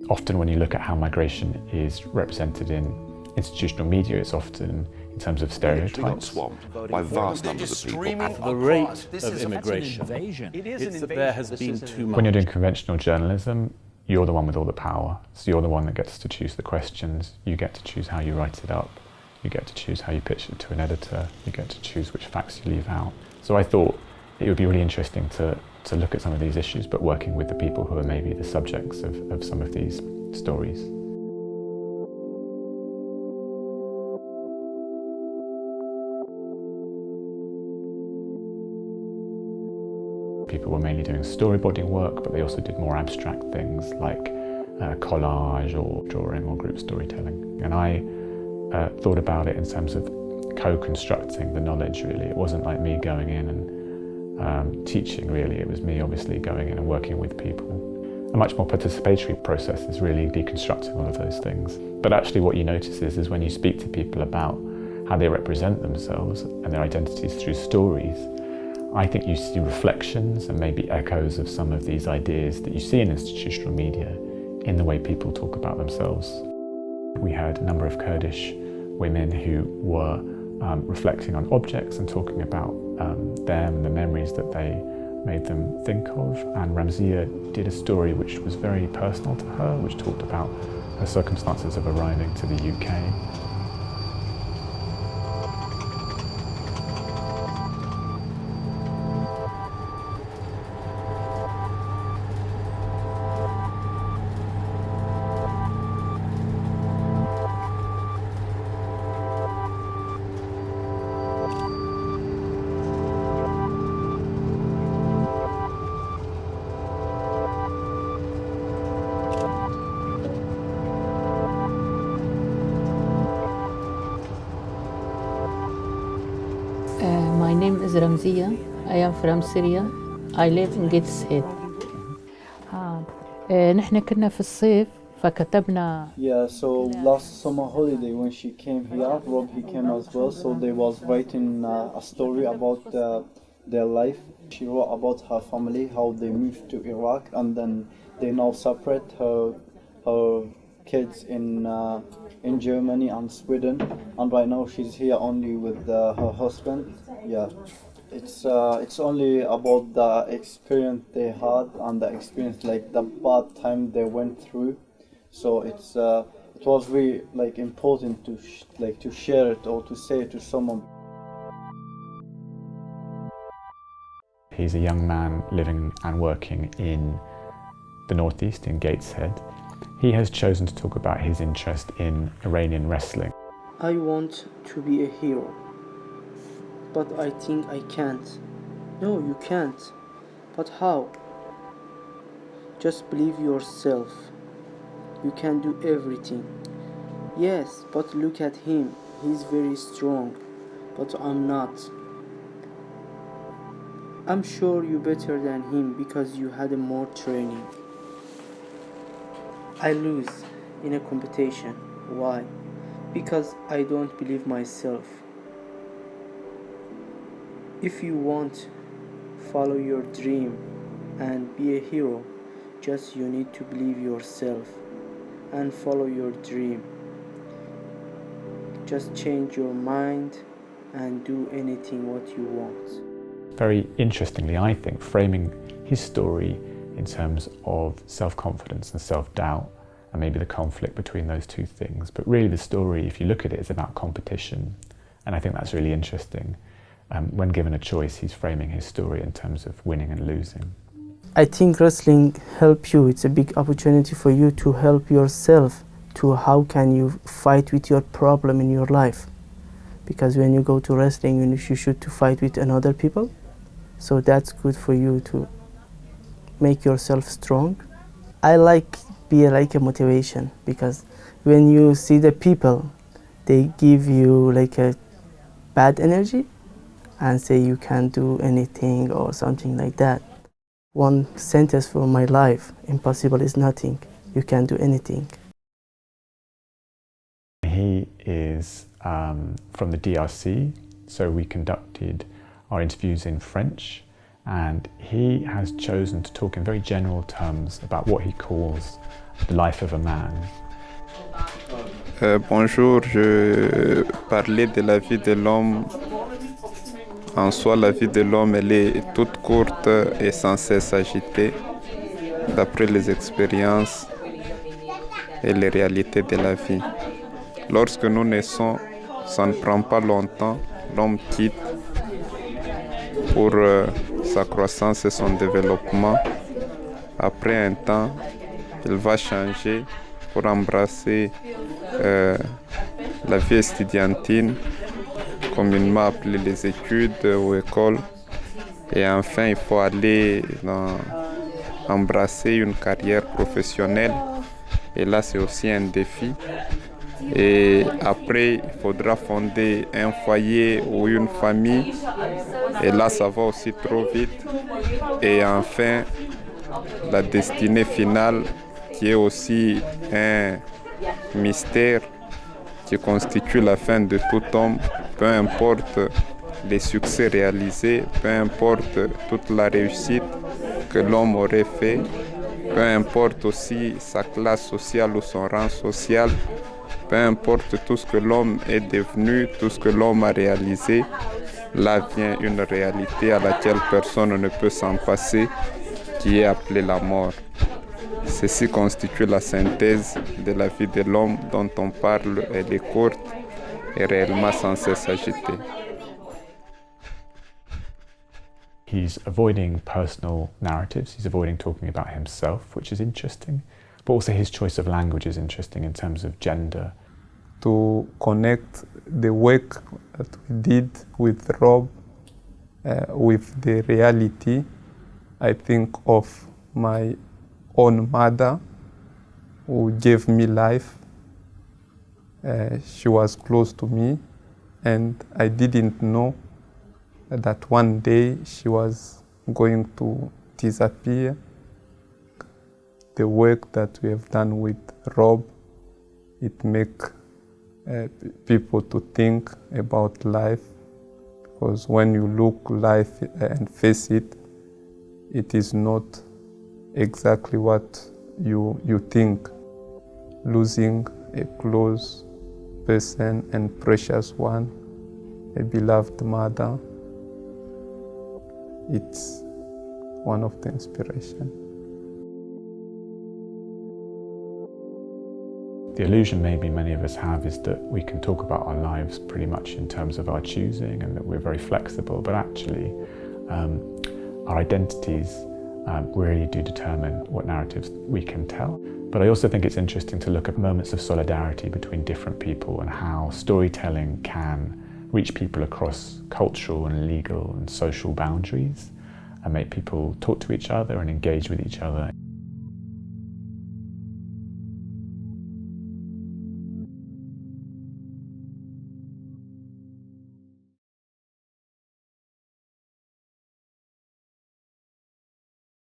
Often when you look at how migration is represented in institutional media, it's often in terms of stereotypes. We got swamped by vast numbers of people. The rate of immigration, it's that there has been too much. When you're doing conventional journalism, you're the one with all the power. So you're the one that gets to choose the questions, you get to choose how you write it up, you get to choose how you pitch it to an editor, you get to choose which facts you leave out. So I thought it would be really interesting to look at some of these issues, but working with the people who are maybe the subjects of some of these stories. People were mainly doing storyboarding work, but they also did more abstract things like collage or drawing or group storytelling. And I thought about it in terms of co-constructing the knowledge, really. It wasn't like me going in and teaching, really. It was me obviously going in and working with people. A much more participatory process is really deconstructing all of those things. But actually what you notice is when you speak to people about how they represent themselves and their identities through stories, I think you see reflections and maybe echoes of some of these ideas that you see in institutional media in the way people talk about themselves. We had a number of Kurdish women who were reflecting on objects and talking about them and the memories that they made them think of. And Ramziya did a story which was very personal to her, which talked about her circumstances of arriving to the UK. My name is Ramziya. I am from Syria. I live in Gateshead. نحن كنا في الصيف فكتبنا. Yeah, so last summer holiday when she came here, Rob he came as well. So they was writing a story about their life. She wrote about her family, how they moved to Iraq, and then they now separate her kids in Germany and Sweden, and right now she's here only with her husband. Yeah, it's only about the experience they had and the experience, like the bad time they went through. So it was really like important to share it or to say it to someone. He's a young man living and working in the northeast in Gateshead. He has chosen to talk about his interest in Iranian wrestling. I want to be a hero, but I think I can't. No, you can't. But how? Just believe yourself. You can do everything. Yes, but look at him. He's very strong, but I'm not. I'm sure you're better than him because you had more training. I lose in a competition. Why? Because I don't believe myself. If you want, follow your dream and be a hero. Just you need to believe yourself and follow your dream. Just change your mind and do anything what you want. Very interestingly, I think, framing his story in terms of self-confidence and self-doubt, and maybe the conflict between those two things. But really the story, if you look at it, is about competition. And I think that's really interesting. When given a choice, he's framing his story in terms of winning and losing. I think wrestling helps you. It's a big opportunity for you to help yourself to how can you fight with your problem in your life. Because when you go to wrestling, you should to fight with another people. So that's good for you to make yourself strong. I be like a motivation, because when you see the people, they give you like a bad energy and say you can't do anything or something like that. One sentence for my life: impossible is nothing. You can do anything. He is from the DRC, so we conducted our interviews in French, and he has chosen to talk in very general terms about what he calls the life of a man. Bonjour, je parlais de la vie de l'homme. En soi, la vie de l'homme, elle est toute courte et sans cesse agitée, d'après les expériences et les réalités de la vie. Lorsque nous naissons, ça ne prend pas longtemps, l'homme quitte pour sa croissance et son développement. Après un temps, il va changer pour embrasser la vie estudiantine, communément appelée les études ou écoles. Et enfin, il faut aller embrasser une carrière professionnelle. Et là, c'est aussi un défi. Et après, il faudra fonder un foyer ou une famille. Et là, ça va aussi trop vite. Et enfin, la destinée finale, qui est aussi un mystère, qui constitue la fin de tout homme, peu importe les succès réalisés, peu importe toute la réussite que l'homme aurait fait, peu importe aussi sa classe sociale ou son rang social, peu importe tout ce que l'homme est devenu, tout ce que l'homme a réalisé, là vient une réalité à laquelle personne ne peut s'en passer, qui est appelée la mort. Ceci constitue la synthèse de la vie de l'homme dont on parle. Elle est courte et réellement sans cesse agitée. He's avoiding personal narratives, he's avoiding talking about himself, which is interesting, but also his choice of language is interesting in terms of gender. To connect the work that we did with Rob with the reality, I think of my own mother who gave me life. She was close to me, and I didn't know that one day she was going to disappear. The work that we have done with Rob, it makes people to think about life, because when you look life and face it, it is not exactly what you think. Losing a close person and precious one, a beloved mother, it's one of the inspiration. The illusion maybe many of us have is that we can talk about our lives pretty much in terms of our choosing and that we're very flexible, but actually our identities really do determine what narratives we can tell. But I also think it's interesting to look at moments of solidarity between different people and how storytelling can reach people across cultural and legal and social boundaries and make people talk to each other and engage with each other.